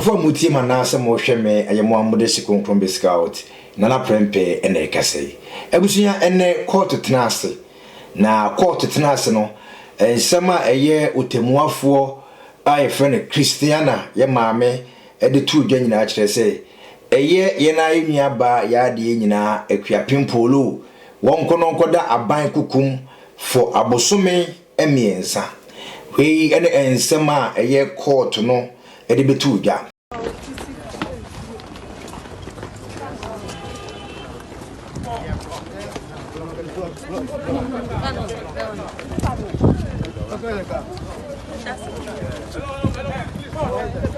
For Mutima Nasa Mosheme, a Yamamudesi Konkrombe Scout, Nana Prempe, and a Cassay. Ebusia and a quarter tenacity. Now, quarter tenacino, and summer a year utemua for I friend Christiana, Yamame, and the 2 January say. A year yena imia ba yadi nyina ekua pimpolo won kononkoda aban kukum for abosome emiensa we ene ensema eye court no e de betu dwa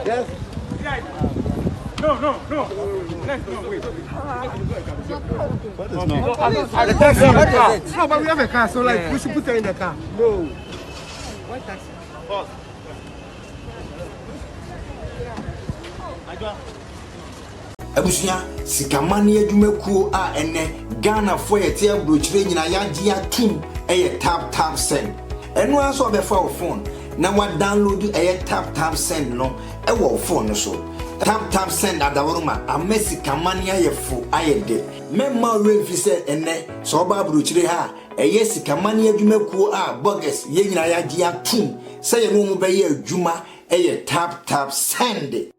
Yes. No. No, wait. What is no? No, but we have a car, so like we should put her in the car. No. Why taxi? Boss. Abusia sikamani adwumakuo a ene Ghana for yete abrochire nyina yagye atum eye tap send eno aso obefa wo phone na wa download eye tap send no e wo phone no so tap send adaworuma amesi kamani ayefo ayede memma refi se ene so oba abrochire ha eye sikamani adwumakuo a bogus ye nyina yagye atum se ye no mu be ye adwuma eye tap send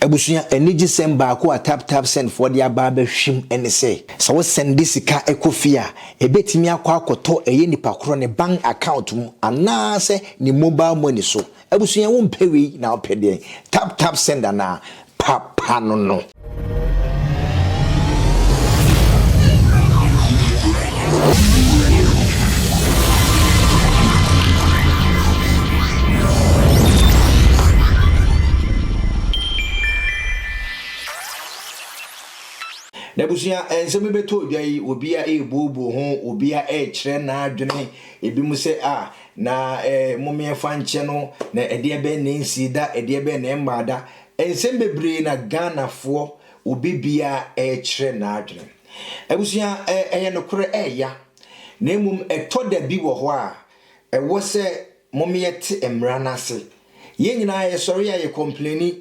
Ebusuya eniji semba ko tap send for the aba hwim ene say so we send this sika ekofia ebetimi akwa akoto eye nipa kro ne bank account mu anase ni mobile money so ebusuya wo mpewi na opede tap send na papa no Nebusia enseme beto dwai obia bobo ho obia kire na adwene ebi mu se na momie fa nche no na ede be ne nsida ede be ne mmada ensem bebre na Ghana fo obi bia kire na adwene ebusia eye no kore ya na emum etoda bi wo ho a ewo se momie te emra na se ye nyina ye sori ya ye complaini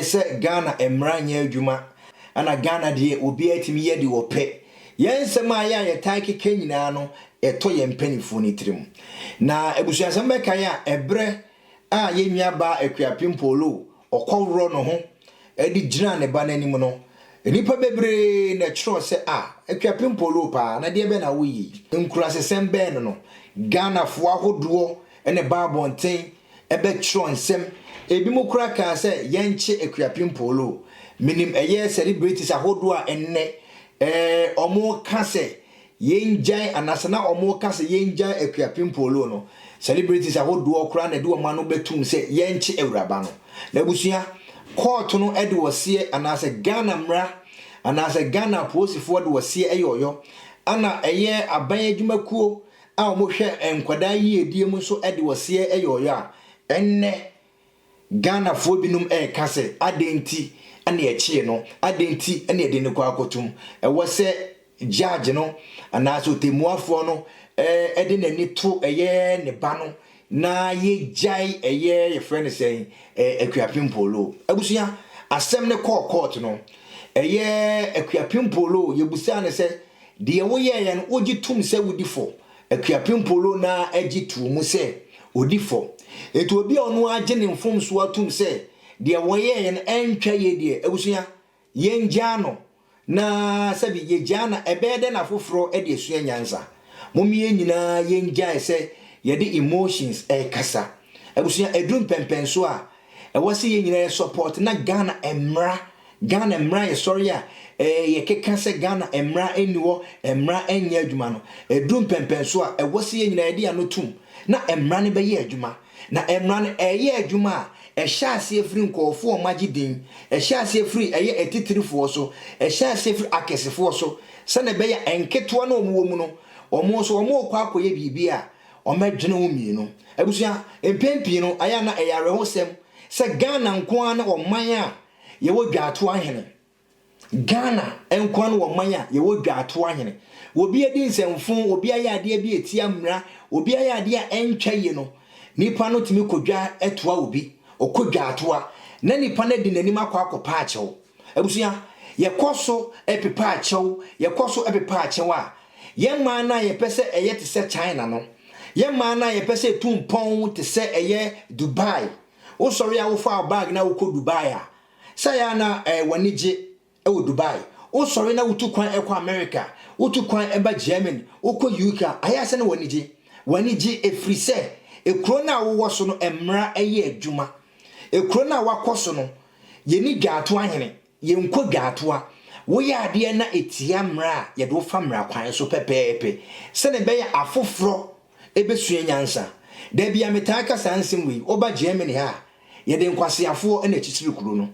se Ghana emra nya adwuma ana Ghana de obi atimi ye de wope yensema ya taiki kenyina no eto ye mpanifo ni tirim na ebusuasem be kan ya ebre a ye nwa ba akuapim polo okowro no ho edi gina ne ba nanim no enipa bebre na chiro se akuapim polo pa na de be na woyi nkurasesem be no Ghana fo ahodo ene ba bonten ebe chiro nsem ebi mu kura ka se yenche akuapim polo minim eye celebrities ahodo a enne omo kase yenjai anasana omo kase yenjai akuapim polo no celebrities ahodo okura na de o manu betum se yenche ewraba no na busuya court no ede wose anase Ghana mra anase Ghana posifo de wose eyoyo ana eye aban adwumakuo a omo hwe enkwada yi edie mu so ede wose eyoyo a enne Ghana fo binum kase adenti ane echi no adenti ane ede ne kwa akotum ewo se judge no anaso temuafo no ede nani to eye ne ba no na ye jai eye ye friend say akuapim polo abusuya asem ne court no eye akuapim polo ye busa ne se de wo ye ye no ogitum se wudifo akuapim polo na agitu mu se odifo eto obi onu age ne mfom so atum se de woye yen entwa ye de ebusuya yenja no na sabi ye jana ebede na foforo e de esua nyansa momie nyina yenja se ye de emotions kasa ebusuya edrum pempenso a ewose ye nyina support na Ghana emra ye sorry a ye keka se Ghana emra eniwo emra enya adwuma no edrum pempenso a ewose ye nyina ye de anotum na emra ne be ye adwuma na emra ne eye adwuma ehyaase efiri nkofo o magidin ehyaase efiri eye etitirifo so ehyaase efiri akesefo so sene be ya enketo na omuwo mu no omo so omo kwa akoye bibia omedwene wo mienu abusia empempi no aya na eyare hosem se Ghana nko ana oman a ye wo dwato ahene Ghana enko ana oman a ye wo dwato ahene obi edi nsemfo obi aya ade bi etia mra obi aya ade a entwa ye no nipa no timi kodwa etoa obi okodwa atoa na nipa na di nanim akwa achew abusua ye koso epepa achew ye koso epepa achew a ye man na ye pese eye te se China no ye man na ye pese tumpon te se eye Dubai wo sori a wo fa bag na wo ko Dubai a say na wanije wo Dubai wo sori na wo tu kwan ekwa America wo tu kwan eba Germany wo ko UK aya se na wanije efri se ekro na wo so no emra eye adwuma ekro na wakoso no ye ni gato ahene ye nko gato a wo ya ade na etia mra ye do fa mra kwan so pepepe se ne be ya afoforo ebesua nyansa da bia metaka sansem wi oba Germany ha ye de nkwasiafo na echichiri kuro no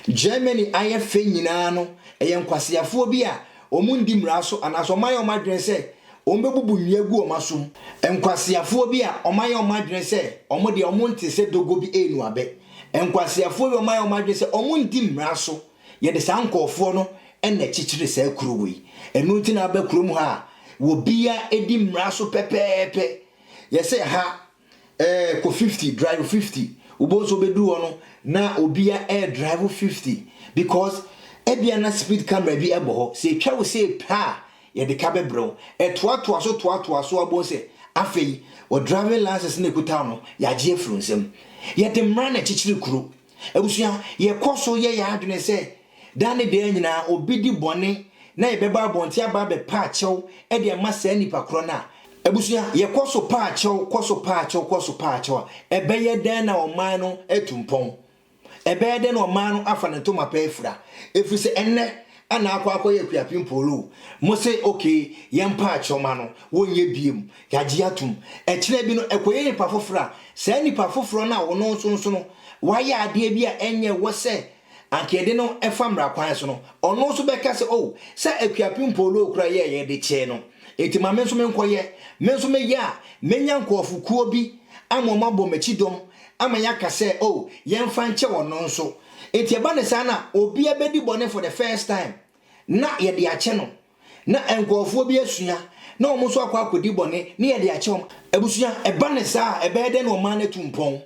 Germany aye fe nyina no eye nkwasiafo bi a omundi mra so anaso mayo madwen se ombebubu nwiagu omasum enkwasiafo bi a omayo madwen se omode omonte se dogo bi enu abe enkwasiafo bi omayo madwen se omundi mra so ye de sankofo no na chichiri se kuro wi enu ti na aba kuro mu ha wo bia edi mra so pepepe ye se ha ko 50 drive 50 ubozo bedu ono na obia air drive 50 because ebia na speed camera bi ebo ho se twa wo se pa ye de ka bebro toa so abo se afei o driving license na ekuta no ya je frunsem ye de mra na chichiri kuro ebusua ye koso ye ya adwene se dane de nyina obidi bone na ye beba abonte aba be pa achew e de ma sa nipa kro na ebusua ye koso pa achew ebe ye den na oman no etumpon ebe ye den na oman no afa ne to mapa efura efuse enne ana akwa ye kuapim polo mo se okay ye mpa achew ma no wonye biem yaje atum kire bi no ekoye nipa fofora sa nipa foforo na wo no nso no waye ade bi a enye wo se ankede no efa mra kwan so no ono so beka se oh sa akuapim polo okura ye de che no enti ma menso menkoye menso me ya menya nkofukuo bi amoma bɔ machidom ama yaka se oh yemfa nche wono nso enti eba ne sa na obi abedi bɔne for the first time na ye de ache no na enkofuo bi asua na omo so akwa akodi bɔne na ye de ache om ebusua eba ne sa ebe de no ma na tumpon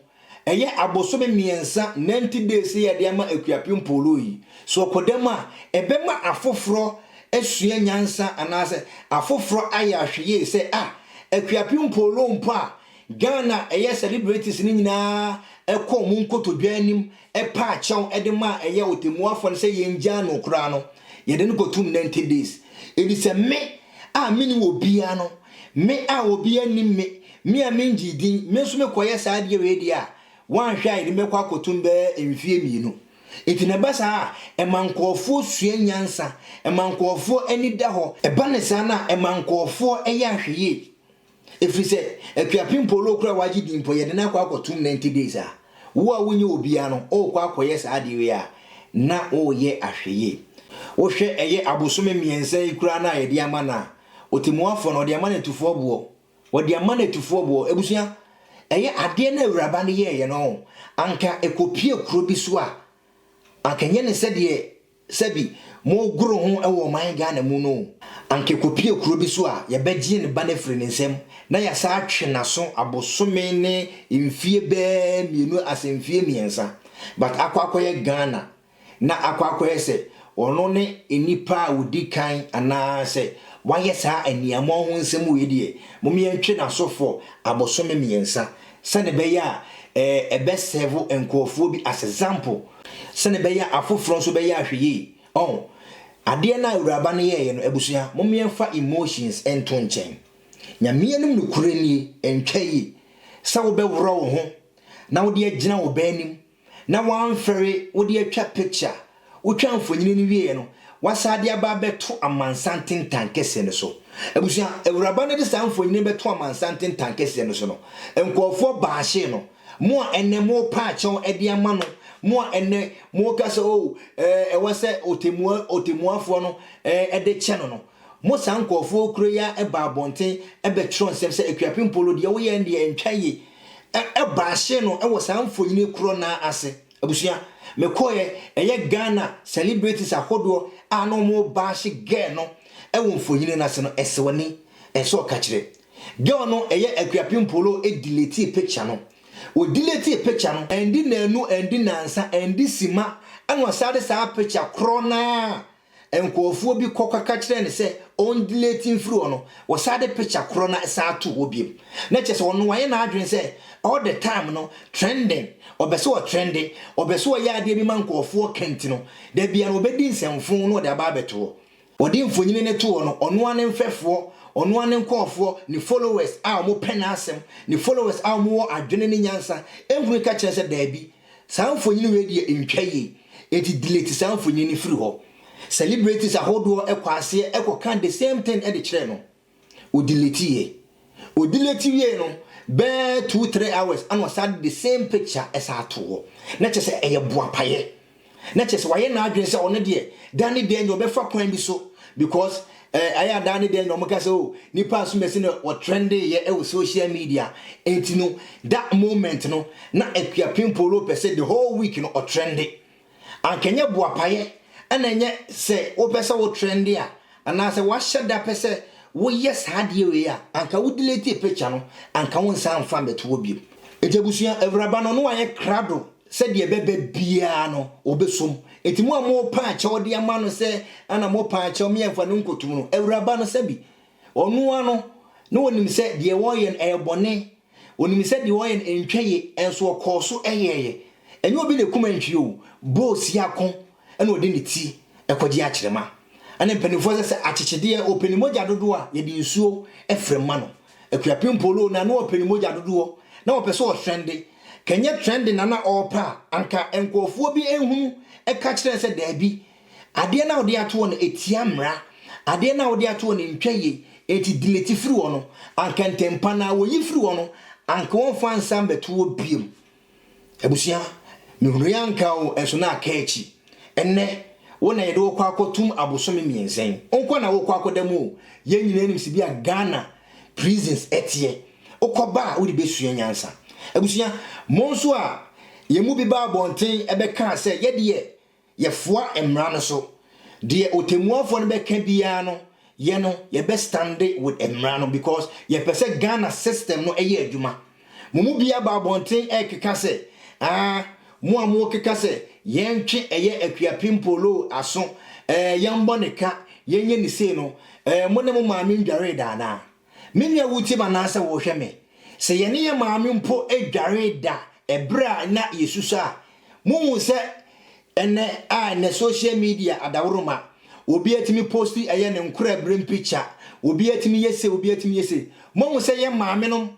eye abosome miensa 90 days ye de ama akuapim polo yi so kodam a ebe ma afoforo esua nyansa anase afoforo aya hweye se akuapim polo mpo a Ghana eye celebrities ni nyina ekọ mu nkotodwa anim epa achew edema eye otemuafo ne se yenja no kra no ye de no kotum 90 days edi se me a mini wo bia no me a obi anim me a menji din me so me koye sa de we dia wan hwa ide me kwa kotum be emfie mienu enti ne basa emankofo sua nyansa emankofo ani da ho eba ne sa na emankofo eye ahweye efrise akuapim polo kura waji dimpo ye de na kwa kotum 90 days a wo a wonye obia no o kwa koye sa de we a na o ye ahweye wo hwe eye abosome miensa ikura na ye de ama na otimuafo no de ama na tufo bo wo de ama na tufo bo ebusua eye ade na awuraba ne ye no anka ekopie kuro bi so a anka nye ne sede sabi mo guru ho ewo man Ghana mu no anka ekopie kuro bi so a ye begye ne ba na firi ne nsem na ya sa atwe naso abosome ne mfie be mienu asemfie miensa but akwakoye Ghana na akwakoye se ono ne enipa odi kan ana se waye sa aniamo ho nsem we die momientwe nasofo abosome miensa sane be ya ebe serve enkofuo bi as example sane be ya afoforo so be ya hweye ade na awuraba ne ye no ebusua momienfa emotions ento nchen nyame anim no kurani entwayi sa wo be woro wo ho na wo de agina wo ba anim na wanfere wo de atwa picture wo twa mfonyini ni wie no wasade aba beto amansanten tankese ne so ebusua awuraba ne de sa mfonyini beto amansanten tankese ne so no enkofo baahye no mo enemo pa achew ede ama no mo enne mo kase wase otemuafo no ede che no mo sankofo okro ya eba abonten ebe tron sem se akuapim polo de wo ye ndie entwaye baahye no wo sanfonyini kro na ase ebusua mekoye eye Ghana celebrities ahodo ano mo baahye ge no ewo mfonyini na se no esewani enso ka kire ge no eye akuapim polo delete picture no o delete a picture no endi nanu endi nansa endi sima an wasade sa picture krona enkofuo bi kokaka kire ne se on deleting through no wasade picture krona sa to obiem na chese wono waye na adwen se all the time no trending obeso trending obeso ya ade bi man kofuo kenti no da bia no obedi nsemfo no de aba beto odi mfonyine ne to no ono ane mfefo ono ane nkofo ni followers a mo penasem ni followers a mo adwene ne nyansa ehunu ka kire se da bi sa mfonyine we de entwaye eti delete sa mfonyine free ho celebrities ahodo ekwase ekokan the same thing e de kire no o delete ye no be 2-3 hours and was the same picture as I told. Not just a boapaye. Not just why na adwen say on de Danny den you be fa kwan bi so because I had Danny den no maka so nipa so mesi no what trendy ye e social media enti no that moment no na akua pimpolo pese the whole week no or trendy and kenya boapaye and enye say o pese wo trendy a and I say what shut that pese wo yes hadie we ya anka wo delete picture no anka won san fa beto obiem ejebusuya evraba no no aye krado se de bebe bia no obesom etimu amo pa ache ode ama no se ana mo pa ache me enfa no nkotum no evraba no se bi onu ano no wonim se de wo yen ebone wonim se de wo yen entwaye enso okoso eyeye enye obi ne kuma ntwi o boss yakon ena ode ne ti ekwaji akirema ane penifo se achichide openimoja dodo a ye di nsuo efrema no akuapim polo na no openimoja dodo na opeso o trend kenye trend na na opa anka enkofuo bi ehunu eka kire se da bi ade na ode ato no etiamra ade na ode ato no ntwaye eti delete free wono anka ntempa na wo yi free wono anka won fa nsam beto biem ebusia mehunu yanka o enso na aka echi enne wona yedo kwa akotum abosome miensen onko na wo kwa akodamu ye nyina nim sibia Ghana prisons etie okoba wo de besua nyansa abusia monso a ye mu bi ba bonten ebeka se ye de ye foa emra no so de otemuafo no beka bia no ye no ye be stand with emra no because ye pese Ghana system no eye adwuma mu bia ba bonten ekeka se mu amu keka se yentwe eye akuapim polo aso yambo neka yenye ni se no mo ne mo maame ndware da na menua wuti ba na se wo hwe me se ye ne ye maame mpo edware da ebra na yesusa mu se ene na social media adaworoma obi atimi posti eye ne nkura brem picture obi atimi yese mo se ye maame no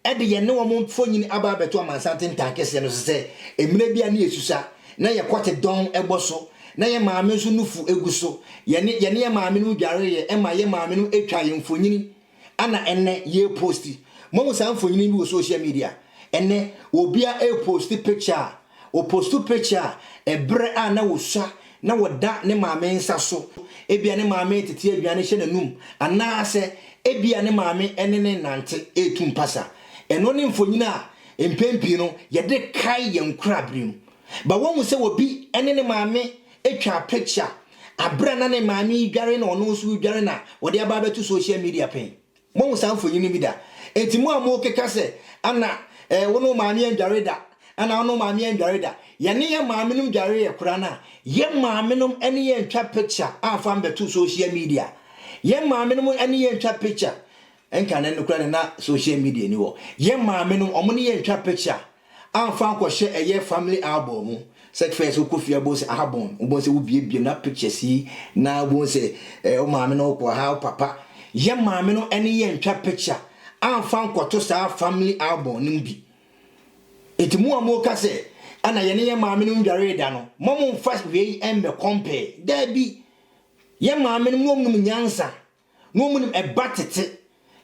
ede ye ne wo mo mfonyini aba beto amansante ntankese no se emre bia na yesusa na ye kwate don eboso na ye maame nso nufu eguso ye ne maame no dware ye ema ye maame no etwa ye mfonyini ana enne ye posti mo musa mfonyini bi wo social media enne obia e posti picture o postu picture ebre ana wo sha na woda ne maame nsa so ebia ne maame tete aduane hye nanum ana se ebia ne maame enne ne nante etum pasa eno ne mfonyini a empempi no ye de kai ye nkura brim ba won se obi ene ne maame etwa picture abra na ne maame dware na ono so dware na wode aba betu social media pen mo wo san fonyi ni bi da entimu amo keka se ana wono maame ndware da ana wono maame ndware da ye ne ye maame num dware ye kura na ye maame num ene ye ntwa picture afa betu social media ye maame num ene ye ntwa picture enka na kura na social media ni wo ye maame num omo ne ye ntwa picture anfa kwose eye family album sacrifice okofia bo se album bo se wo biebie na pictures yi na bo se o maame no ko ha papa ye maame no ene ye ntwa picture anfa kwoto sa family album nimbi etimu amoka se ana ye ne ye maame no ndware da no momo fast we embe compare da bi ye maame no num nyansa no munum ebatete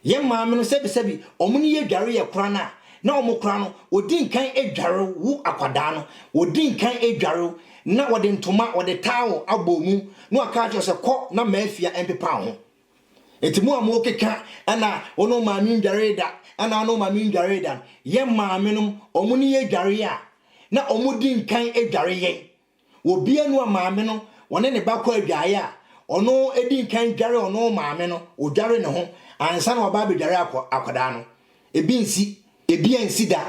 ye maame no sebi omuni ye dware ye krana na omukra no odi nkan edware wu akwada no odi nkan edware na wode ntoma wode tawo abomu no aka acho se kọ na mafia empepa ho etimu amokeka ana ono maami ndware da ana ono maami ndware da ye maami no omuni ye dware a na omudi nkan edware ye obi anu maami no wone ne bakọ adwaye a ono edi nkan dware ono maami no odware ne ho ansa na oba be dware akwada no ebi nsi da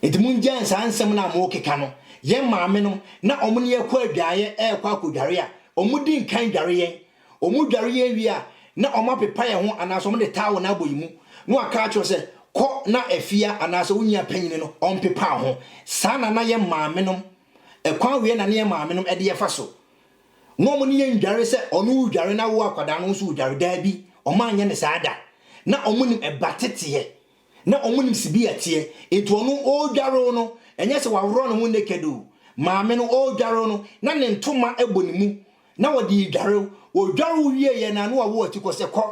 enti munjan sa ansem na mo keka no ye maame no na omo ne yakwa adwaye kwa akodware a omo din kan dware yen omo dware yen wi a na omo pepa ye ho anaso omo de tawo na boyimu no aka acho se ko na afia anaso wonya panyini no on pepa ho sana na ye maame no kwa we na ne ye maame no de ye fa so no omo ne ye ndware se ono dware na wo akwada no so dware da bi omo anya ne saada na omo nim ebatete na omo nim sibi atie etu ono o dware no enye se wawro no mu nekedu maame no o dware no na ne ntoma ebonimu na wodi dware o dware wie ye na no wo atiko se kɔ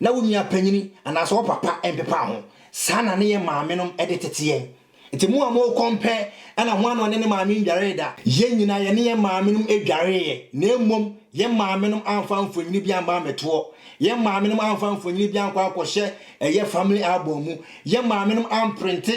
na wo nua panyini anaso wo papa empepa ho sana ne ye maame no edetete yen enti mu amo compare ana ho ano ne maame ndware da ye nyina ye ne ye maame no edware ye na emom ye maame no amfa mfonyini bi amba meto ye maame no amfa mfonyini bi anko akɔhye eye family album mu ye maame no amprinte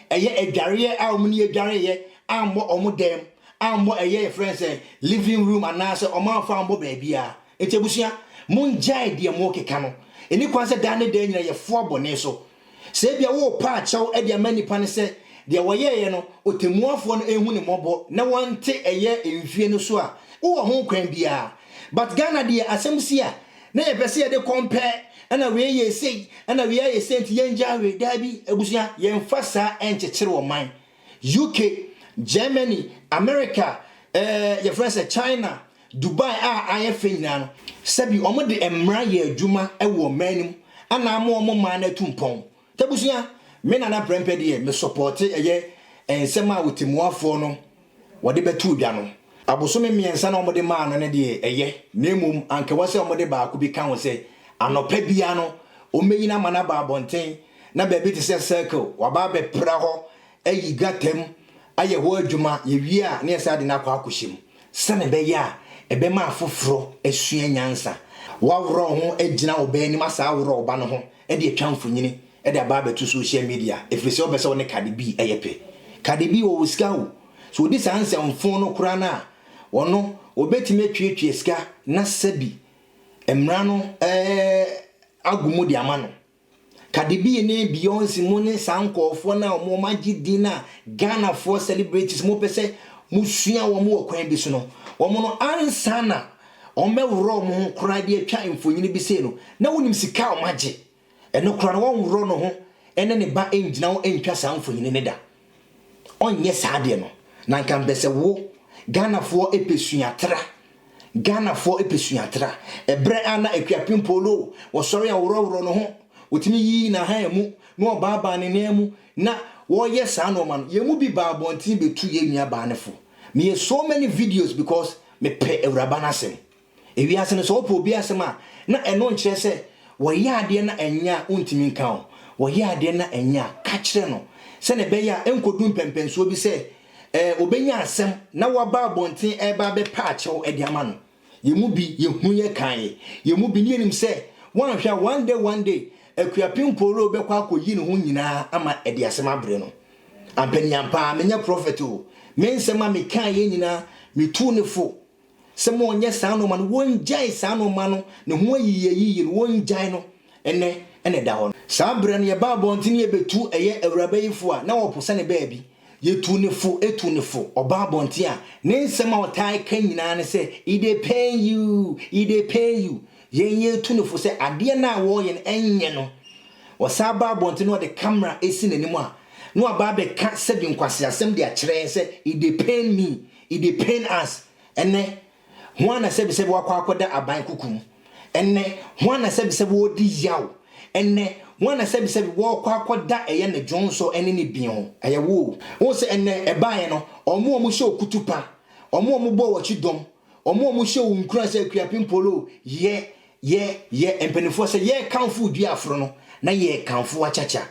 eye edware a omu ne edware ye ammo omu dem ammo eye friends living room anase omu amfa ambo baabia etebusua munjai de mo keka no eni kwanse dan ne dan nyina ye fo bone so se bia wo pa achew e de amanipa ne se de wo ye no otemuafo no ehu ne mobo na wonte eye emfie no so a wo ho kwan bia but Ghana de asemsia na ye pese ye de compare ana we ye sei ana we ye sent yenja we dabi ebusua ye mfasa enchekere wo man UK Germany America your friends China Dubai ayefe nyina no sabi omo de emra ye adwuma ewo manum ana amo man na tumpon tabusua me na prempe de me support eye ensema wotimuafo no wode betu dwa no abosome miensa na omo de ma no ne de eye nemum anke wose omo de ba ko bi kan wo se anopa bia no omeyina mana ba bonten na ba bi te se circle waba be pra ho ayi gatem aye ho adwuma ye wi a ne esa de na kwa akohyem sene be ya ebe ma afoforo asua nyansa wawro ho agina oba ni masa awro oba no ho e de atwamfonyini e de aba betu social media efrese obese woni Cardi B eyepe Cardi B wo sika wo so di sanse mfon no kura na wono obetime atwetwe sika na sabi emra no agumu di amano Cardi B ne Beyonce mo ne sankofo na omo magidi na Ghana for celebrities mo pese musua wo mo kwan bi so no omo no ansana omewro mo kura de atwa mfonyini bi se no na wonim sika o mage eno kura no wonwro no ho ene ne ba engina wo entwa samfonyini ne da onye saade no na nkan bese wo Ghana for epesuatra Ghana for epesuatra ebre ana ekwapi polo wo sori awro no ho otimi yi na ha emu no baba ne nemu na wo yes ano man ye mu bi ba bontin betu ye nua ba ne fo me so many videos because me pe ewraba na sem ewi ase no so po bi asem a na eno nkire se wo ya ade na enya untimi nkan wo ya ade na enya ka kire no se ne be ya enkodum pempenso bi se obenya asem na wo ba bontin e ba be pa achew e de ama no ye mu bi ye hu ye kan ye mu bi ne nim se one hwa one day akuapim poro be kwa akoyi ne ho nyina ama e de asem abre no ampanyampa menya prophet o mensema me kan ye nyina me tu ne fo se mo onye san no man wonjai san no man ne ho ayiyi no wonjai no ene da ho sa bre ne ba bontin ye betu eye awraba yifo a na wo posa ne baabi ye tu ne fo etu ne fo oba bontin a ne nsema otai kan nyina ne se e dey pay you ye tu ne fo se ade na wo ye enye no wo sa ba bontin no de camera esi nanim a no aba be ka sebi nkwase asem de a kire se e dey pain me e dey pain us ene ho ana sebi wakwa akoda aban kukum ene ho ana sebi wo di yaw ene ho ana sebi wo kwa akoda eye ne jonso ene ne bion eye wo se ene eban no omo hye okutupa omo bo wachi dom omo hye unkura se akuapim polo ye empenifo se ye kanfu dua afro no na ye kanfu achacha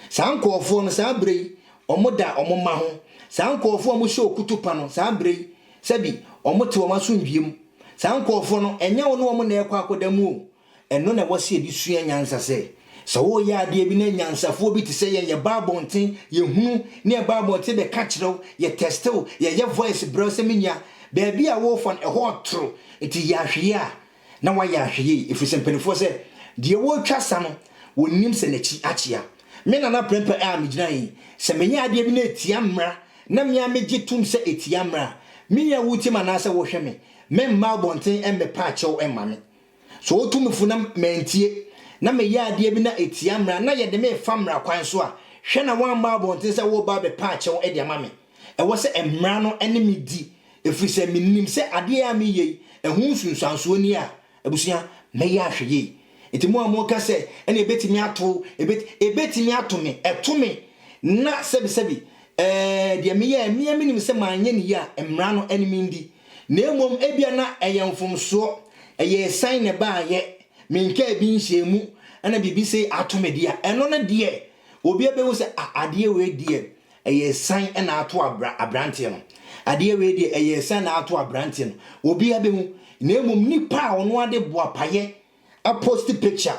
sankofo no sa brei omoda omoma ho sankofo mo hye okutupa no sa brei sabi omote wo maso ndwiem sankofo no enya wo no wo na ekwa akoda mu eno na wose edi sua nyansa se so wo ya ade bi na nyansafo bi te se ye babonten ye hunu ne babonten be ka kirew ye testew ye voice bro se minya baabi a wo fon ho tro eti ya hwe a na wa ya hwe ifise mpenifo se de wo twa sa no wonim se na chi achia me na prempe a me gina yi se me nya ade bi na etia mmra na me amegye tum se etia mmra me ya wuti ma na se wo hwe me mma bonten embe pa achew emma me so otum fu na mentie na me ya ade bi na etia mmra na ye de me fa mmra kwan so a hwe na wan mma bonten se wo ba be pa achew e de ama me e wo se mmra no ene me di efiri se minnim se ade a me ye ehun sunsanso ni a abusua me ya hwe ye eti mo amo ka se ene ebetimi ato ebetimi ato me eto me na sebi de me ye me minim se manye ni ya mmra no ene me ndi na emom ebia na eyemfomso eye sign ne ba ye menka bi nhyiemu ana bibi se ato me dia eno na de obi ebewu se ade we die eye sign na ato abrante no ade we die eye sign na ato abrante no obi ebewu na emom nipa ono ade boapaye a post picture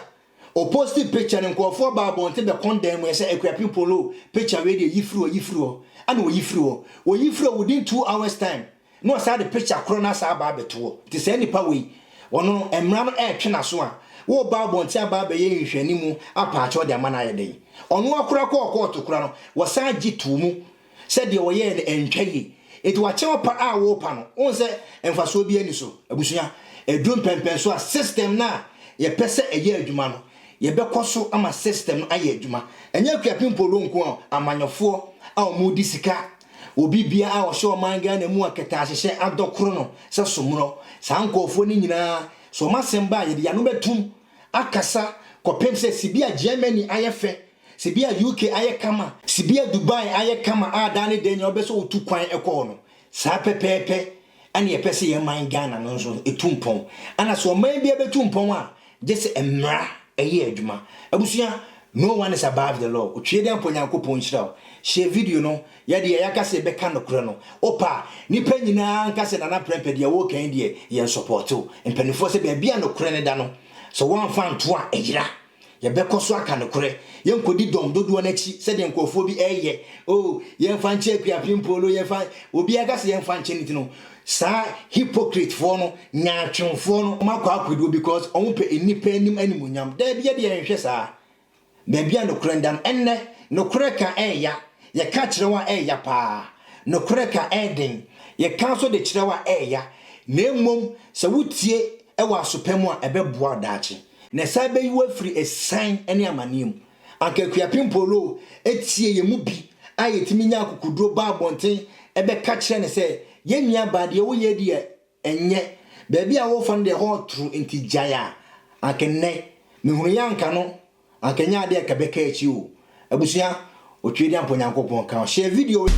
or post picture and go for babonte be condemn we say equip people picture we dey yifro and we yifro within 2 hours time no say the picture corona sa ba beto ti say nipa we ono emra no e twe na so a wo babonte aba be ye nhwani mu apa acho de ama na ye den ono akura ko to kura no wo sa gi tu mu say de wo ye entwaye eti wa chewa pa a wo pa no on say emfaso bi ani so abusua edum pempen so a system na ye pese eye adwuma no ye bekoso ama system no aye adwuma enya kuapimpo ronko amanyofo a omudi sika obi bia a wo hye omanga na mu aketa ahyehye adokoro no se somro sankofo ni nyina so masemba ye de ya no betum akasa kopem se sibia Germany ayefe sibia UK ayekama sibia Dubai ayekama adane denye obeso otukwan ekọ no sa pepepe ane ye pese ye man Ghana no so etumpon ana so man bia betumpon a just emra eye adwuma abusua no one is above the law otwe den ponyankopon hira share video no ye de ya kase be kan nokre no opa nipa nyina nkase na prempe de wo kan de ye support o empanifo se be bia nokre ne da no so one fan to a ejira ye be koso aka nokre ye nkodi dom dodo na chi se de nkofo bi eye oh ye fan che akuapimpolo ye fan obi agase ye fan che nitino sa hypocrite for no nyaatwemfo no makwa akwedo because on pe enipa anim animunyam da bia de yenhwe sa ba bia nokre ndan enne nokre ka eya ye ka kirewa eya pa nokre ka eden ye ka so de kirewa eya na emmom se wutie e wa sopemu a ebeboa daachi na sa be yi wafiri esan ene amanem anka kuapimpolo etie ye mu bi ayetimi nya akukudro ba abonten ebe ka kire ne se ye nua ba de wo ye de enye ba bia wo fan de ho tru enti jaya anka ne mehunu yanka no anka nya de ka be ka echi o abusua otwe de amponyankopon ka share video